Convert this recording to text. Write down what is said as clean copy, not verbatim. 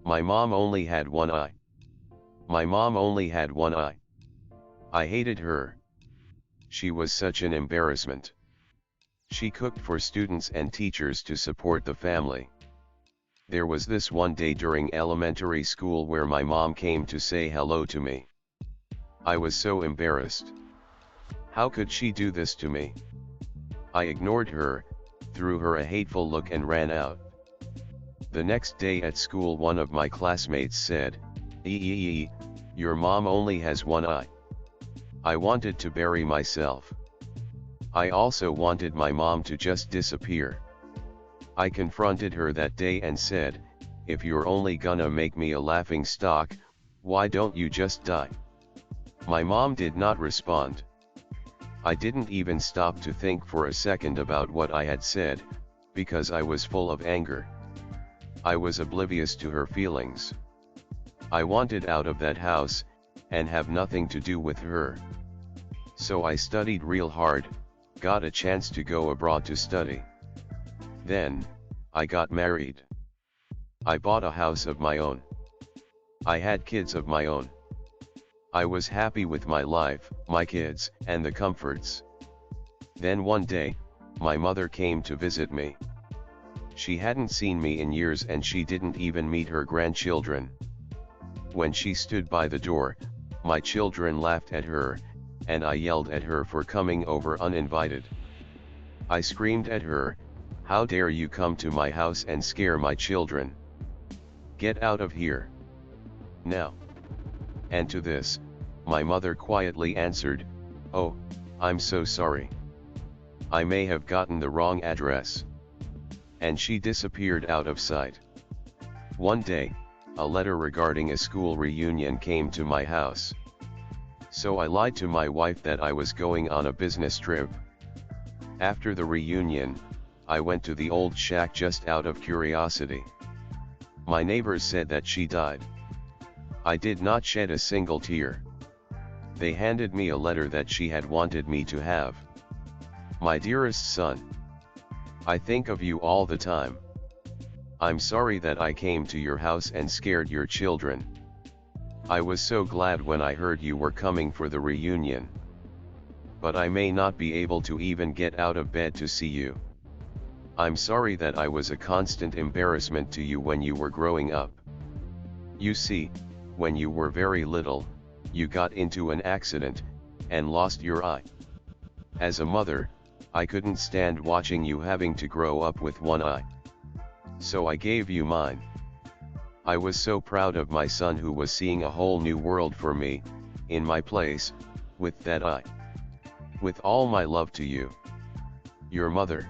My mom only had one eye. My mom only had one eye. I hated her. She was such an embarrassment. She cooked for students and teachers to support the family. There was this one day during elementary school where my mom came to say hello to me. I was so embarrassed. How could she do this to me? I ignored her, threw her a hateful look and ran out. The next day at school one of my classmates said, your mom only has one eye." I wanted to bury myself. I also wanted my mom to just disappear. I confronted her that day and said, "If you're only gonna make me a laughing stock, why don't you just die?" My mom did not respond. I didn't even stop to think for a second about what I had said, because I was full of anger. I was oblivious to her feelings. I wanted out of that house, and have nothing to do with her. So I studied real hard, got a chance to go abroad to study. Then, I got married. I bought a house of my own. I had kids of my own. I was happy with my life, my kids, and the comforts. Then one day, my mother came to visit me. She hadn't seen me in years and she didn't even meet her grandchildren. When she stood by the door, my children laughed at her, and I yelled at her for coming over uninvited. I screamed at her, "How dare you come to my house and scare my children? Get out of here now." And to this, my mother quietly answered, "Oh, I'm so sorry. I may have gotten the wrong address." And she disappeared out of sight. One day, a letter regarding a school reunion came to my house. So I lied to my wife that I was going on a business trip. After the reunion, I went to the old shack just out of curiosity. My neighbors said that she died. I did not shed a single tear. They handed me a letter that she had wanted me to have. "My dearest son, I think of you all the time. I'm sorry that I came to your house and scared your children. I was so glad when I heard you were coming for the reunion. But I may not be able to even get out of bed to see you. I'm sorry that I was a constant embarrassment to you when you were growing up. You see, when you were very little, you got into an accident, and lost your eye. As a mother, I couldn't stand watching you having to grow up with one eye. So I gave you mine. I was so proud of my son who was seeing a whole new world for me, in my place, with that eye. With all my love to you. Your mother."